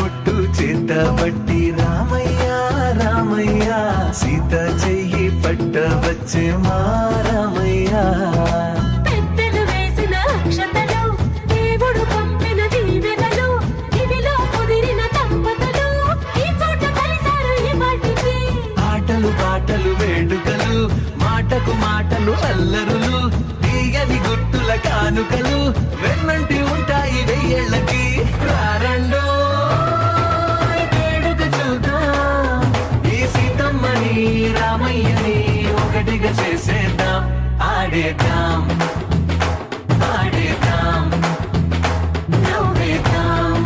పట్టబట్టి రామయ్య రామయ్య సీత చెయ్యి పట్టవచ్చే మా రామయ్య పెద్దలు వేసిన అక్షతలు దేవుడు పంపిన దీవెనలు ఇవిలో కుదిరిన దంపతులు ఈ చోట కలిసారు ఈ మాటికి ఆటలు పాటలు వేడుకలు మాటకు మాటలు అల్లరులు తీయని గుర్తుల కానుకలు వెన్నంటి ఉంటాయి వెయ్యేళ్ళకి రారండో రామయ్యని ఒకటిగా చేసేద్దాం ఆడేద్దాం ఆడేద్దాం నవ్వేద్దాం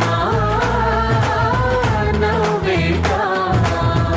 నవ్వేద్దాం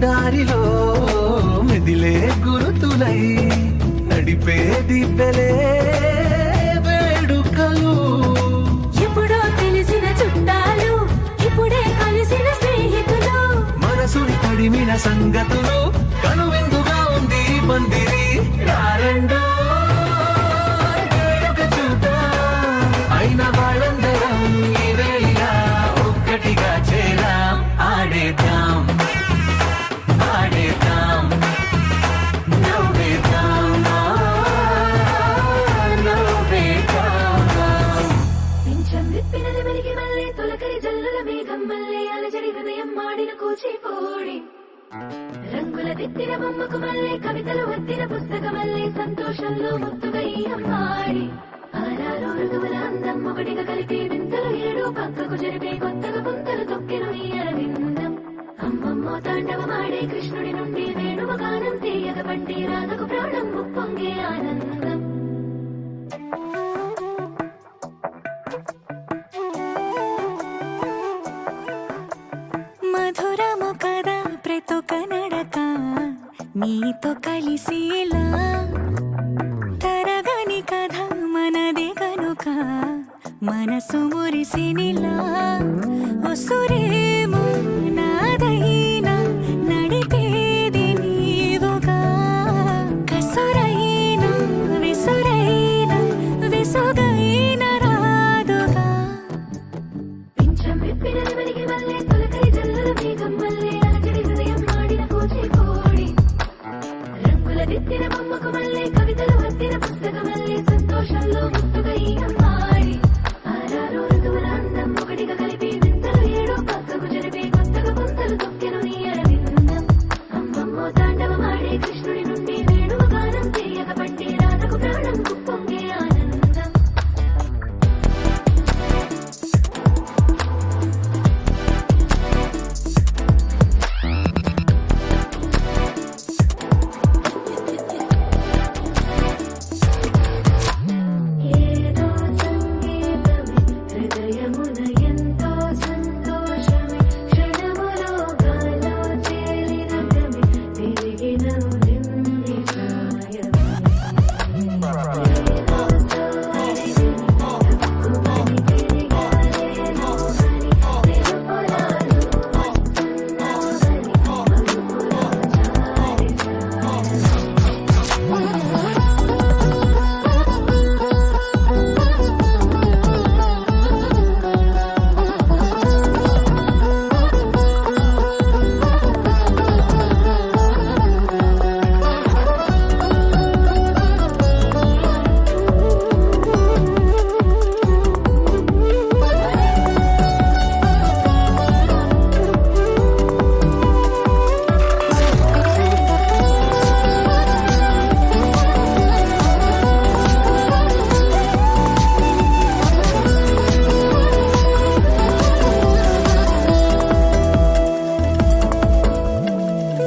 దారిలో మెదిలే గురుతులై నడిపే దివ్వెలే వేడుకలు. ఎప్పుడో తెలిసిన చుట్టాలు ఇప్పుడే కలిసిన స్నేహితులు, మనసుని తడిమిన సంగతులు కనువిందుగా ఉంది పందిరి. రారండో వేడుక చూద్దాం, అయిన వాళ్ళందరం ఈ వేళ ఒక్కటిగా చేరాం. ఆడేద్దాం ఆడేద్దాం నవ్వేద్దాం నవ్వేద్దాం. పింఛం విప్పినది వెలిగి మళ్ళీ తొలకరి జల్లుల మేఘం మళ్ళీ అలజడి హృదయం మాడిన కూచిపూడి. రంగుల దిద్దిన బొమ్మకు మళ్ళీ కవితలు వద్దిన పుస్తకం మళ్ళీ సంతోషంలో ముద్దుగా ఈ అమ్మాడి. ఆరారు ఋతువుల అందం ఒకటిగా కలిపి వింతలు ఏడు పక్కకు జరిపే కొత్తగా పుంతలు తొక్కెను ఈ అరవిందం. అమ్మమ్మో తాండవమాడే కృష్ణుడి నుండి వేణువ గానం తీయగ పండి రాధకు ప్రాణం ఉప్పొంగే ఆనందం. మధురము కదా ప్రతొక నడక నీతో కలిసేలా, తరగని కథ మనదే కనుక మనసు మురిసినిలా. ఉసురేమో నాదైనా నడిపేది నీవుగా, కసురైనా విసురైనా విసుగైన రాదుగా. పింఛం విప్పినది వెలిగి మళ్ళీ తొలకరి జల్లుల మేఘం మళ్ళీ అలజడి హృదయం మాడిన కూచిపూడి. రంగుల దిద్దిన బొమ్మకు మళ్ళీ కవితలు వద్దిన పుస్తకం మళ్ళీ సంతోషంలో ముద్దుగా ఈ అమ్మాడి. ఆరారు ఋతువుల అందం ఒకటిగా కలిపి వింతలు ఏడు పక్కకు జరిపే కొత్తగా పుంతలు తొక్కెను నీ అరవిందం. అమ్మమ్మో తాండవమాడే కృష్ణుడి నుండి వేణువ గానం తీయగ పండి రాధకు ప్రాణం ఉప్పొంగే ఆనందం. ఏదో సంగీతమే హృదయమున ఎంతో సంతోషమే, క్షణములో గాలో తేలినగమే తిరిగిన నింది ప్రాయమే. ఏదో సోవడిని తప్పుమని తిరిగాలేను అని వెలుపలాలు వస్తున్నావని మరుపులో చారి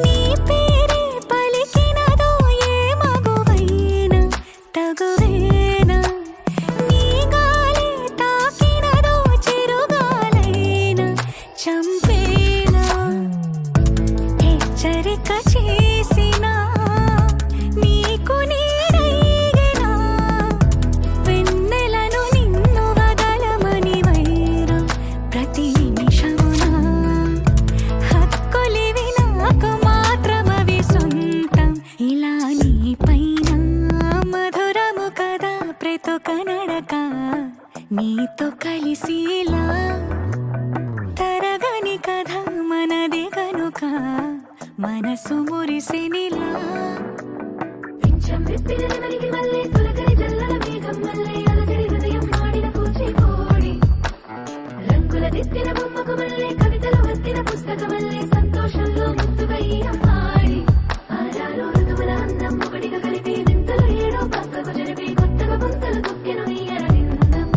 నీ పేరే పలికినదో ఏ మగువైనా తగువేనా, నీ గాలి తాకినదో చిరుగాలైనా చంపేనా. హెచ్చరిక చేసినా నీకు నీడైనా, వెన్నెలను నిన్ను వదలమని వైరా ప్రతి నిమిషమునా. హక్కులివి నాకు మాత్రమవి సొంతం ఇలా నీ పైన. మధురము కదా ప్రతొక నడక నీతో కలిసేలా, తరగని కథ మనదే కనుక మనసు మురిసినిలా. పింఛం విప్పినది వెలిగి మళ్ళీ తొలకరి జల్లుల మేఘం మళ్ళీ అలజడి హృదయం మాడిన కూచిపూడి. రంగుల దిద్దిన బొమ్మకు మళ్ళీ కవితలు వద్దిన పుస్తకం మళ్ళీ సంతోషంలో ముద్దుగా ఈ అమ్మాడి. ఆరారు ఋతువుల అందం ఒకటిగా కలిపి వింతలు ఏడు పక్కకు జరిపి కొత్తగా పుంతలు తొక్కెను ఈ అరవిందం.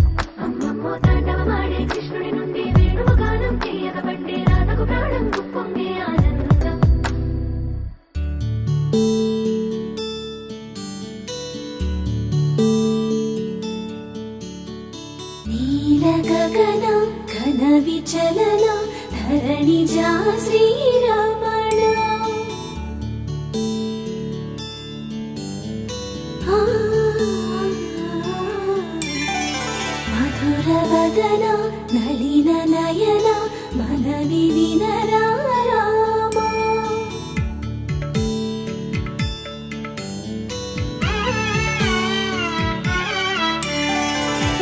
అమ్మమ్మో తాండవమాడే కృష్ణుడి నుండి వేణువ గానం తీయగ పండి రాధకు ప్రాణం ఉప్పొంగే ఆనందం. నీల గగన ఘన విచలన ధరణిజా శ్రీరమణ. వదన నలిన నయన మనవి వినరా రామా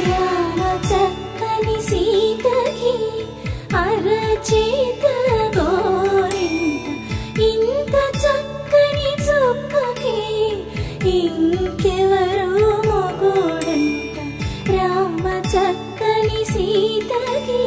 రామ చక్కని సీతకి అరచేత గోరింట ఇంత చక్కని చుక్కకి ఇంకెవరు మొగుడంట రామ చక్కని సీతకి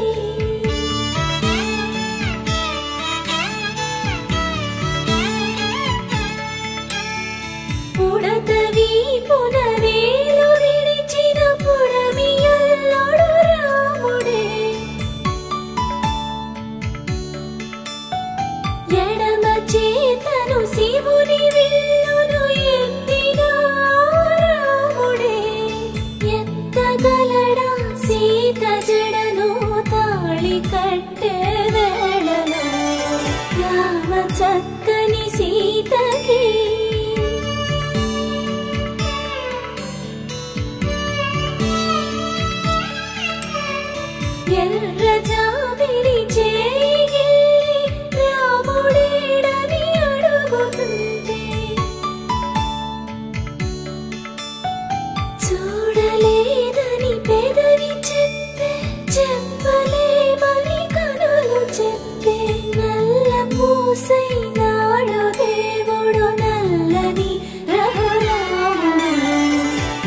ఉడతవి పునవేలు విడిచిన పుడమియల్లోడు రాముడే ఎడమ చేతను శివుని విల్లును ఎత్తిన రాముడే ఎత్తగలడా సీత జడను తాళి కట్టే వేళలో రామ చక్కని సీతకి ఎర్ర జాబిలి చేయి రాముడేడని అడుగుతుంటే చూడలేదని పెదవి చెప్పే చెప్పలేమని కనులు చెప్పే నల్ల పూసై నాడు దేవుడు నల్లని రఘురాముడు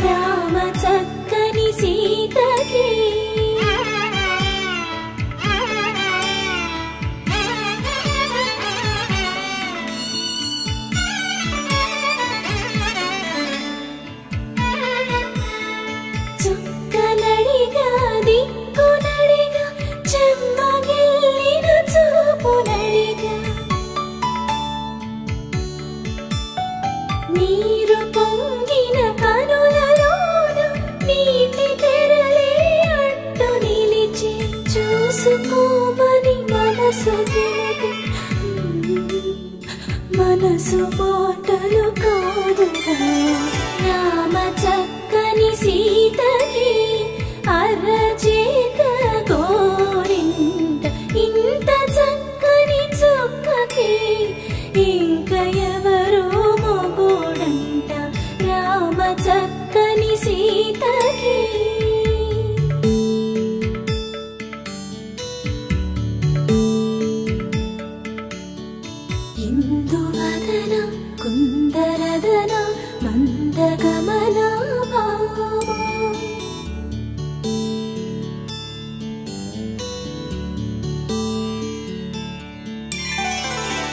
రామ చక్కని సీతకి చుక్కనడిగా దిక్కునడిగా చెమ్మగిల్లిన చూపునడిగా నీరు పొంగిన కనులలోన నీటి తెరలే అడ్డు నిలిచి చూసుకోమని మనసు తెలుగు మనసు మాటలు కాదుగా రామ చక్కని సీతకి అరచేత గోరింట ఇంత చక్కని చుక్కకి ఇంక ఎవరు మొగుడంట రామ చక్కని సీతకి ఇందువదన కుందరదన మందగమన భామా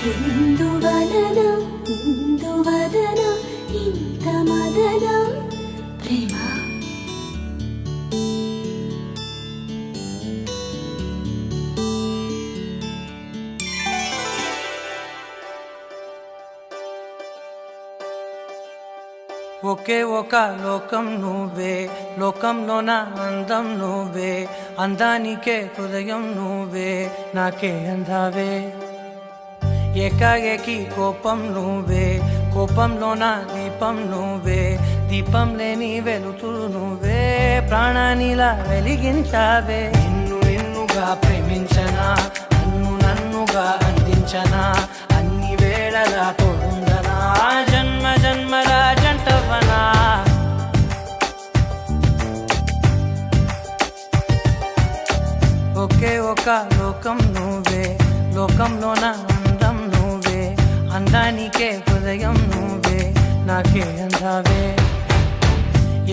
ఇందువలన ఇందువదన ఇంత మదన ప్రేమ ఒకే ఒక లోకం నువ్వే లోకంలో నా అందం నువ్వే అందానికే హృదయం నువ్వే నాకే అందావే ఏకాఏకి కోపం నువ్వే కోపంలో నా దీపం నువ్వే దీపం లేని వెలుతురు నువ్వే ప్రాణానిలా వెలిగించావే నిన్నుగా ప్రేమించనా నన్నుగా అందించనా అన్ని వేళలా తోడుందనా జన్మ జన్మల జంటవనా ఒకే ఒక లోకం నువ్వే లోకంలో నా అందం నువ్వే అందానికే హృదయం నువ్వే నాకే అందావే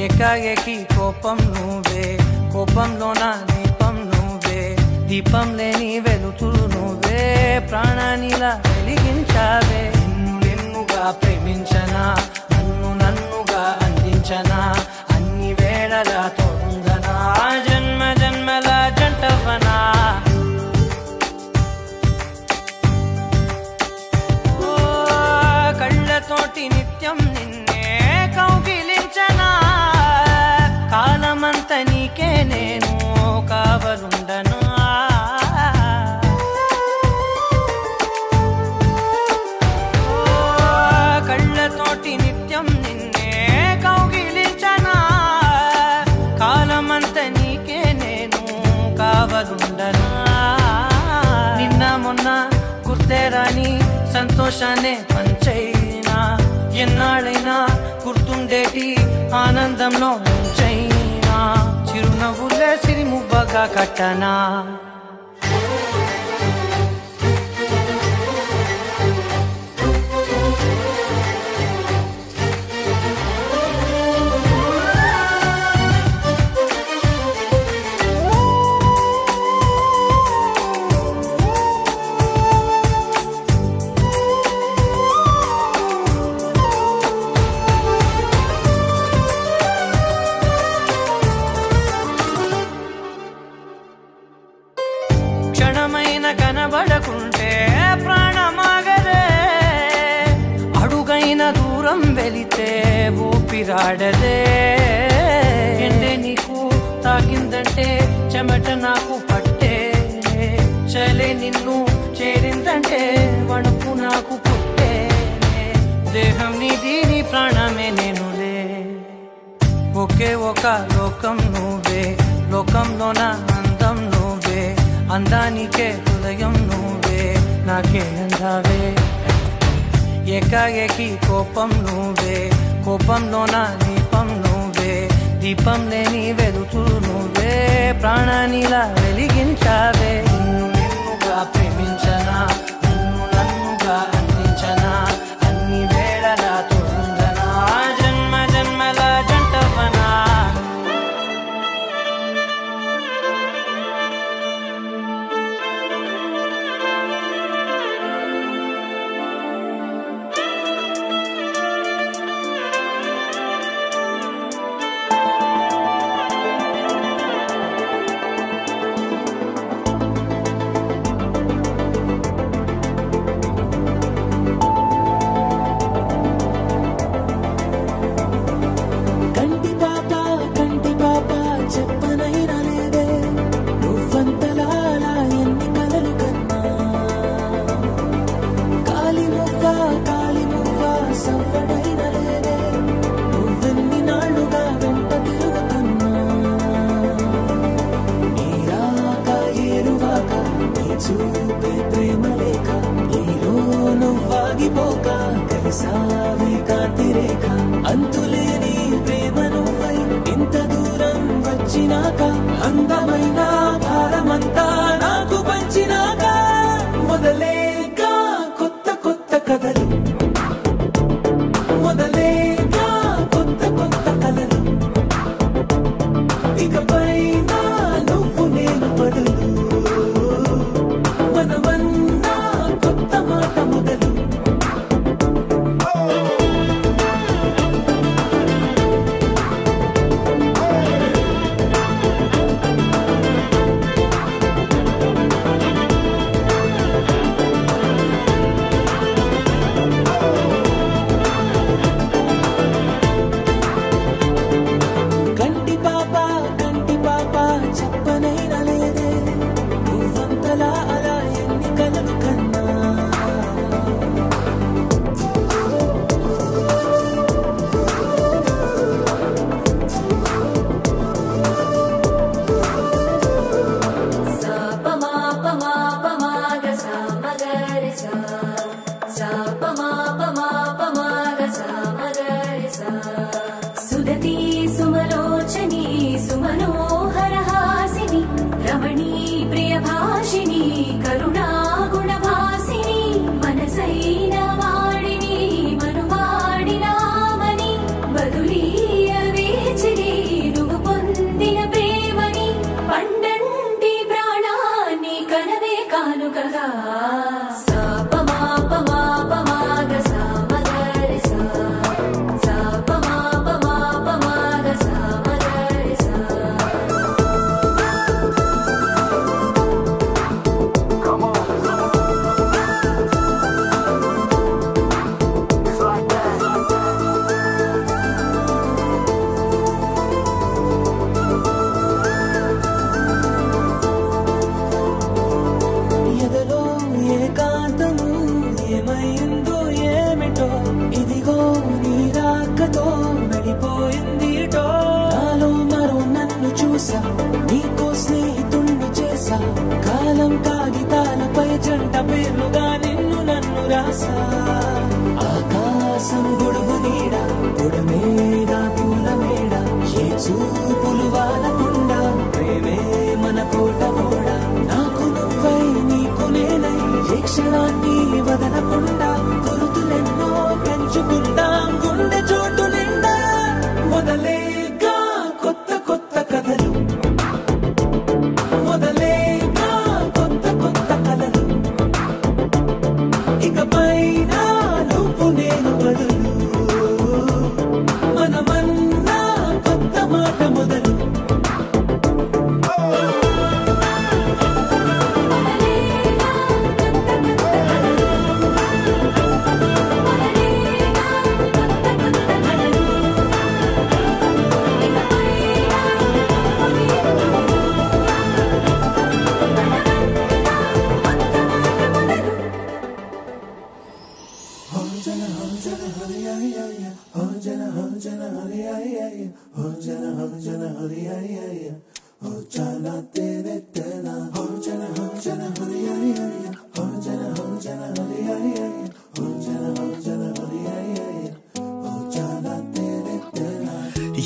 ఏకాఏకి కోపం నువ్వే కోపంలో నా దీపం నువ్వే దీపం లేని వెలుతురు నువ్వే ప్రాణానిలా వెలిగించావే నిన్నుగా ప్రేమించనా నన్నుగా అందించనా అన్ని వేళలా తోడుందనా జన్మ జన్మల జంటవనా కళ్ళతోటి నిత్యం నిన్నే కౌగిలించనా కాలమంత నీకే నేను కావలుండనా కళ్ళతోటి నిత్యం నిన్నే కౌగిలించనా సంతోషాన్ని పంచైనా ఎన్నాళ్ళైనా గుర్తుండేటి ఆనందంలో ఉంచైనా చిరునవ్వులే సిరిముబ్బగా కట్టనా క్షణమైన కనబడకుంటే ప్రాణమాగదే అడుగైన దూరం వెళితే ఊపిరాడదే ఎండే నీకు తాకిందంటే చెమట నాకు పట్టే చలే నిన్ను చేరిందంటే వణుకు నాకు పుట్టే దేహం నీది నీ ప్రాణమే నేనులే ఒకే ఒక లోకం నువ్వే లోకంలోన అందం నువ్వే అందానికే హృదయం నువ్వే నాకే అందావే ఏకాఏకి కోపం నువ్వే కోపంలోన దీపం నువ్వే దీపం లేని వెలుతురు నువ్వే ప్రాణానిలా వెలిగించావే నిన్నుగా ప్రేమించనా నిన్ను నన్నుగా అందించనా అన్ని వేళలా తోడుందనా జన్మ జన్మల జంటవనా అంతులేని ప్రేమ నువ్వై ఇంత దూరం వచ్చినాక అందమైన భారమంతా నాకు పంచినాక మొదలేక కొత్త కొత్త కథలు మొదలేక కొత్త కొత్త కలలు ఇకపైన నువ్వు నేను బదులు మనమన్నా కొత్త మాట మొదలు నీకో స్నేహితుణ్ణి చేసా కాలం కాగితాలపై జంట పేర్లుగా నిన్ను నన్ను రాసా మాట మొదలు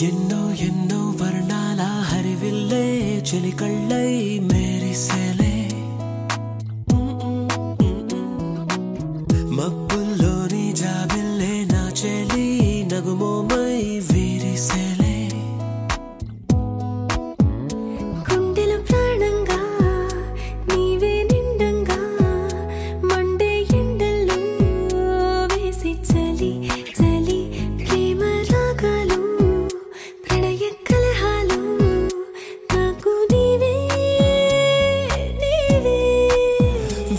ఎన్నో ఎన్నో వర్ణాల హరివిల్లే చెలికళ్ళై మేరిసేలే మబ్బుల్లోని జాబిల్లే నా చెలి నగుమోమై వీరిసేలే గుండెల ప్రాణంగా నీవే నిండంగా మండే ఎండల్లో వేసి చలి చలి ప్రేమ రాగాలు ప్రణయ కలహాలు నాకు నీవే నీవే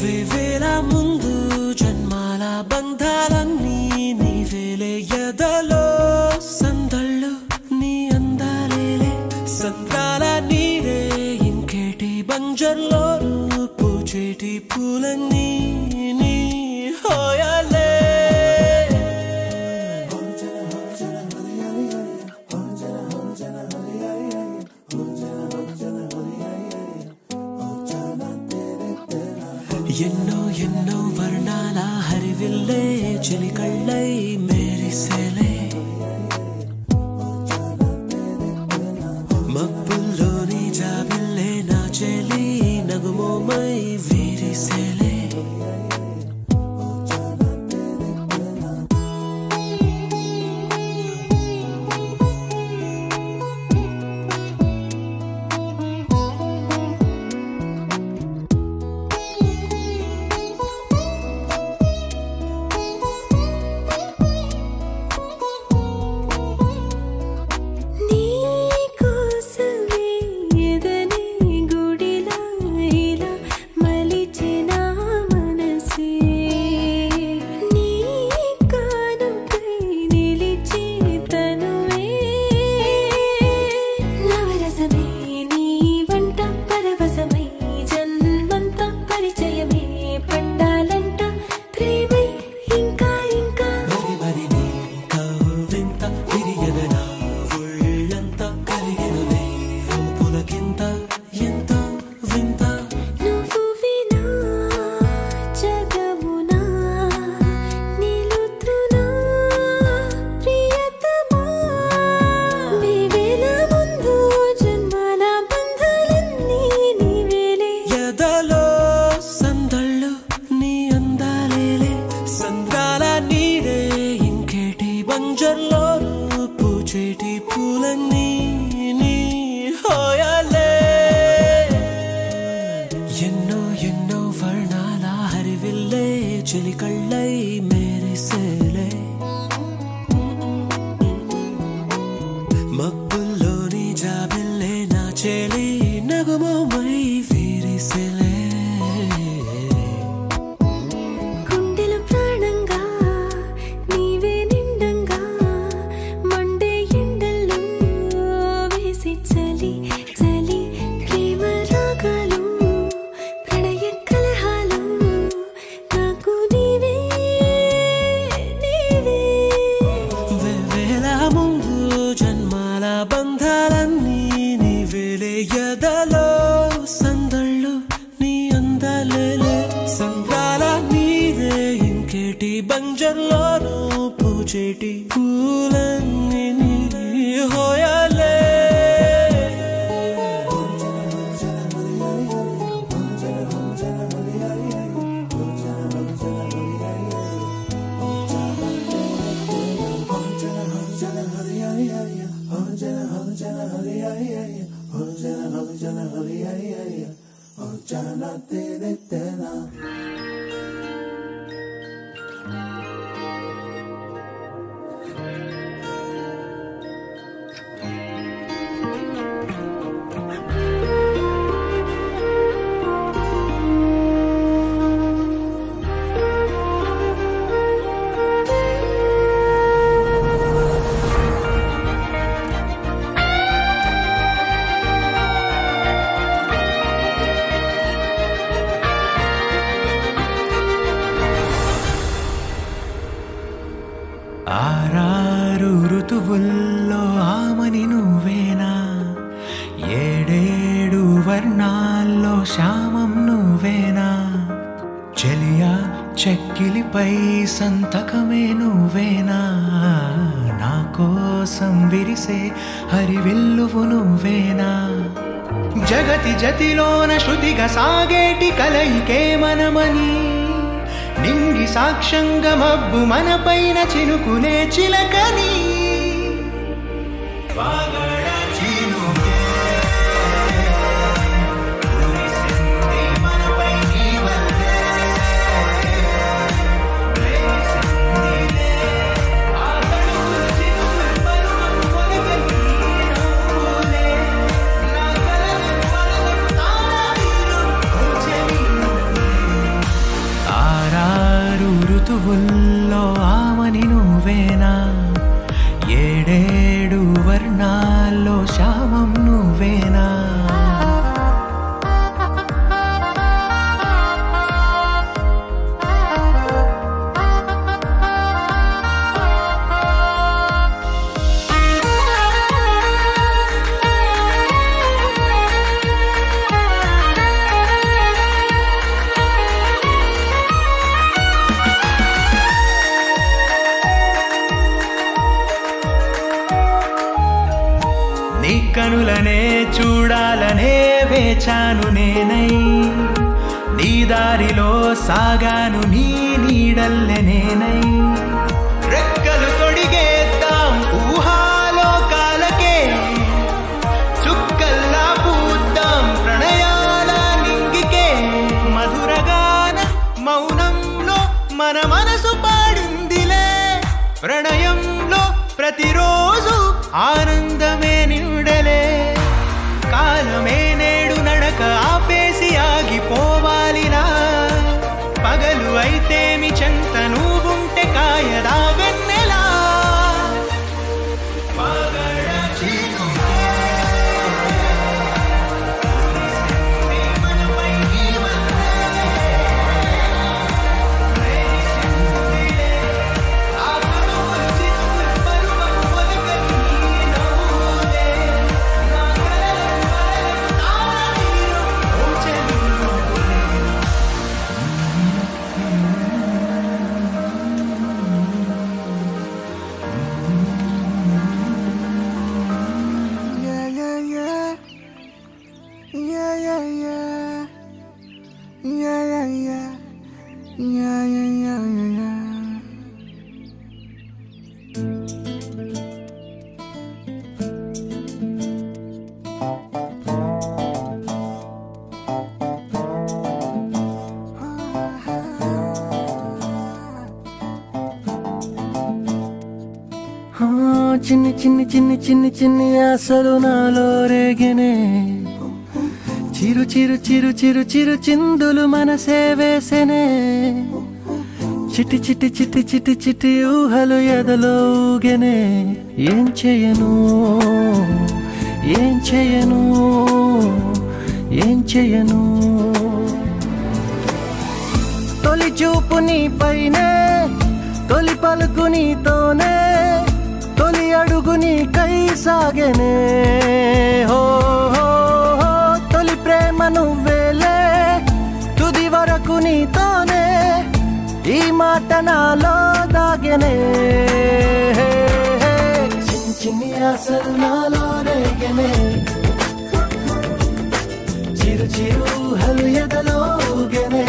వేవేల ముందు జన్మాల బంధాలన్నీ నీవేలే ఎదలో సందళ్ళు నీ అందాలేలే సందాల నీరే ఇంకేటి బంజర్లో పూచేటి పూలన్నీ నీ హోయాలే ఎన్నో ఎన్నో వర్ణాల హరివిల్లే చెలికళ్ళై మేరిసేలే మబ్బుల్లోని జాబిల్లే నా చెలి నగుమోమై వీరిసేలే నీ కోసమే ఎదనే గుడిలా ఇలా మలిచిన మనసే నీ కానుకై నిలిచి తనువే నవరసమే నీ వంట పరవశమై జన్మంతా పరిచయమే పండాలంట ప్రేమై ఇంకా ఇంకా మరి మరి నీ కవ్వింత విరియదనా ఒళ్ళంతా కరిగెనులే పులకింత ఎంత వింత నువ్వు వినా జగమునా నిలుతునా ప్రియతమా నీవేల ముందు జన్మల బంధాలన్నీ నీవేలే ఎదలో సందళ్ళు నీ అందాలేలే సందాల నీరే ఇంకేటి బంజర్లో పూచేటి పూలన్నీ నీ హోయాలే ఎన్నో ఎన్నో వర్ణాల హరివిల్లే చెలికళ్ళై మేరిసేలే మబ్బుల్లోని జాబిల్లే నా చెలి నగుమోమై వీరిసేలే గుండెల ప్రాణంగా నీవే నిండంగా మండే ఎండల్లో వేసి చలి చలి ప్రేమ రాగాలు ప్రణయ కలహాలు నాకు నీవే నీవే వేవేల ముందు జన్మాల బంధాలన్నీ నీవేలే ఎదలో సందళ్ళు నీ అందాలేలే సందాల నీరే ఇంకేటి బంజర్లోనూ పూచేటి పూలన్నీ నీ హోయాలే మనపై సంతకమే నువ్వేనా నా కోసం విరిసే హరివిల్లువు నువ్వేనా జగతి జతిలోన శృతిగా సాగేటి కలయికే మనమని నింగి సాక్ష్యంగా మబ్బు మనపైన చినుకునే చిలకని ఋతువుల్లో ఆమని నువ్వేనా ఏడేడు వర్ణాల్లో శ్యామం నువ్వేనా కనులనే చూడాలనే వేచాను నేనై నీ దారిలో సాగాను నీ నీడల్లే నేనై రెక్కలు తొడిగేద్దాం ఊహాలోకాలకే చుక్కల్లా పూద్దాం ప్రణయాల నింగికే మధురగాన మౌనంలో మన మనసు పాడిందిలే ప్రణయంలో ప్రతిరోజు ఆనందమే నిండలే కాలమే నేడు నడక ఆపేసి ఆగిపోవాలిలా పగలు అయితేమి చెంత నువ్వుంటే కాయదా వెన్నెలా చిన్ని చిన్ని చిన్ని చిన్ని చిన్ని ఆశలు నాలో రేగనే చిరు చిరు చిరు చిరు చిరు చిందులు మనసే వేసెనే చిటి చిటి చిటి చిటి చిటి ఊహలు ఎదలో ఊగెనే ఏం చేయను ఏం చేయను ఏం చేయను తొలి చూపు నీపైనే తొలి పలుకు నీతోనే తొలి అడుగు నీకై సాగెనే హో హో హో తొలి ప్రేమ నువ్వేలే తుది వరకు నీతోనే ఈ మాట నాలో దాగెనే చిన్ని చిన్ని ఆశలు నాలో రేగెనే చిరు చిరు ఊహలు ఎదలో ఊగెనే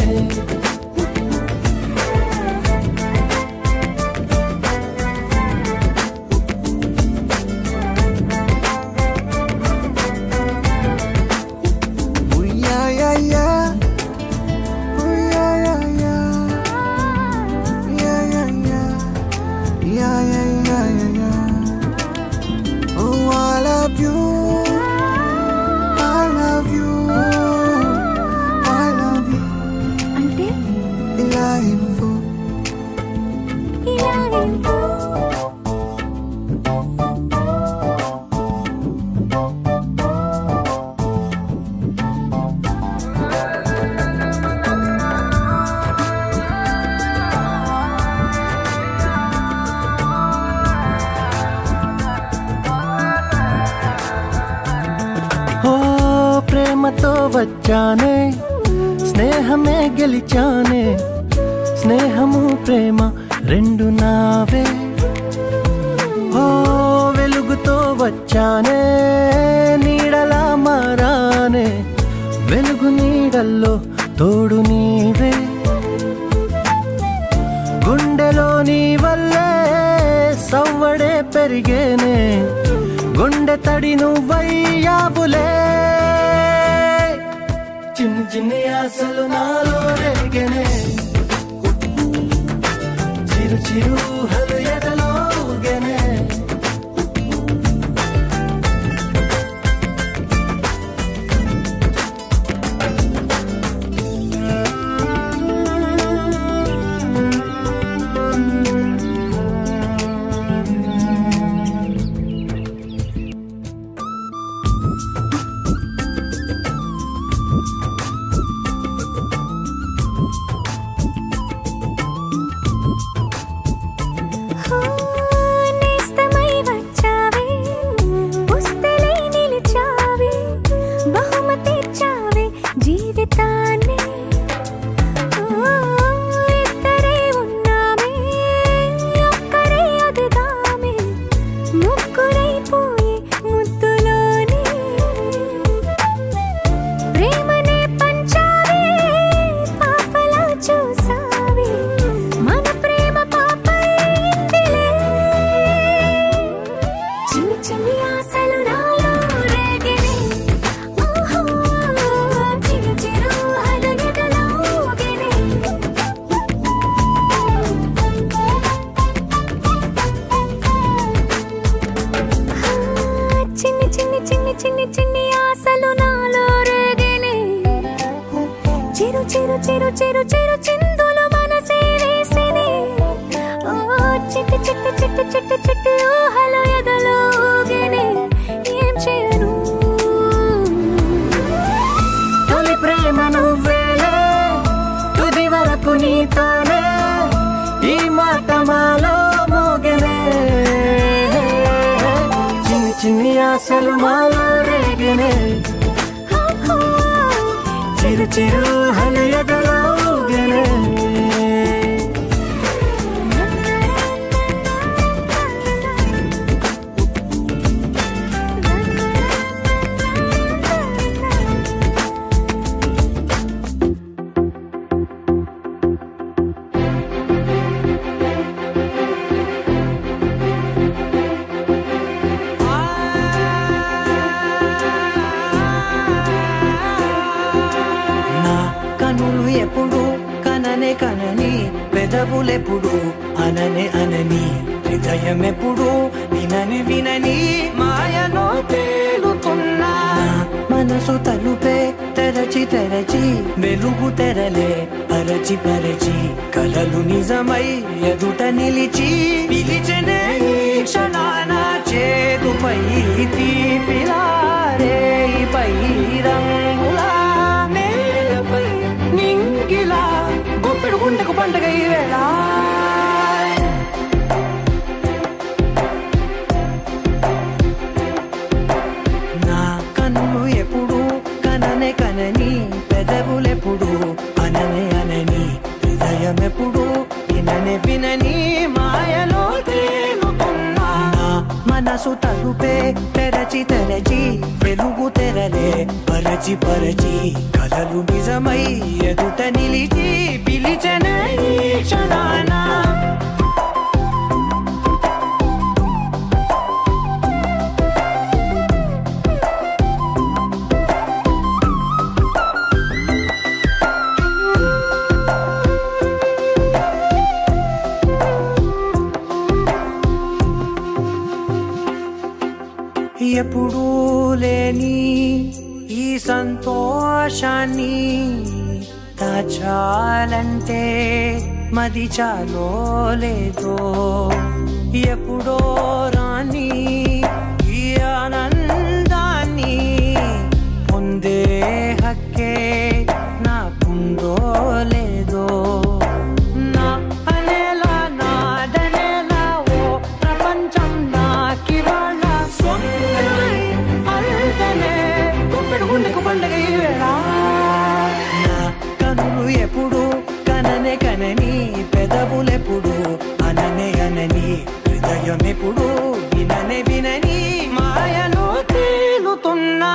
ప్రేమతో వచ్చానే స్నేహమే గెలిచానే స్నేహము ప్రేమ రెండు నావే ఓ వెలుగుతో వచ్చానే నీడలా మారానే వెలుగు నీడల్లో తోడు నీవే గుండెలో నీ వల్లే సవ్వడే పెరిగేనే గుండె తడి నువ్వయ్యావులే చిన్ని చిన్ని ఆశలు నాలో రేగనే చిరు చిరు హలు ఎదలో ఊగెనే చిన్ని ఆశలు మాలో రేగనే చిరు చిరు హలు ఎదలో ఊగెనే పెదవులెప్పుడు అననే అనని హృదయం ఎప్పుడు వినని వినని మాయలో తేలుతున్నా మనసు తలుపే తెరచి తెరచి వెలుగు తెరలే పరచి పరచి కలలు నిజమై ఎదుట నిలిచి పిలిచనే క్షణాన చేతుపై తీపిలారే పై రంగులా నేలపై నింగిలా గొప్పెడు గుండెకు పండగ ఈ వేళ నా కన్ను ఎప్పుడు కననే కనని పెదవులెప్పుడు అననే అనని హృదయం ఎప్పుడు విననే వినని మాయలో తేలుతున్నా మనసు తలుపే తెరచి తెరచి వెలుగు తెరలే పరచి పరచి కలలు నిజమై ఎదుట నిలిచి పిలిచనే క్షణాన ఎప్పుడూ లేని ఈ సంతోషాన్ని దాచాలంటే మది చాలో లేదో ఎప్పుడో రాని ఈ ఆనందాన్ని పొందే హక్కే నాకుందో లేదో నా అనేలా నాదనేలా ఓ ప్రపంచం నాకివాళ్ళ సొంతమై అల్దనే గుప్పెడు గుండెకు పండగ ఈ వేళ నా కనులు ఎప్పుడు కననే కన అనని పెదవులెప్పుడు అననే అనని హృదయం ఎప్పుడు విననే వినని మాయలో తేలుతున్నా